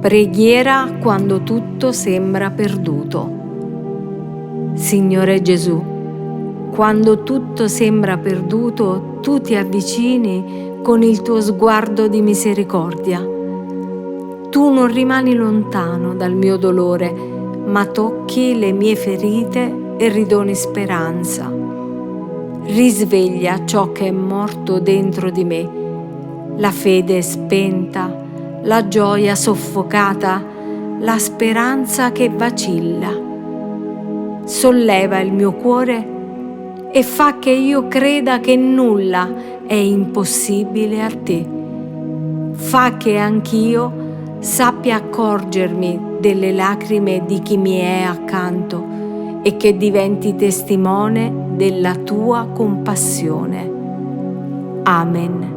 Preghiera quando tutto sembra perduto. Signore Gesù, quando tutto sembra perduto, tu ti avvicini con il tuo sguardo di misericordia. Tu non rimani lontano dal mio dolore, ma tocchi le mie ferite e ridoni speranza. Risveglia ciò che è morto dentro di me, la fede spenta, la gioia soffocata, la speranza che vacilla. Solleva il mio cuore e fa che io creda che nulla è impossibile a te. Fa che anch'io sappia accorgermi delle lacrime di chi mi è accanto e che diventi testimone della tua compassione. Amen.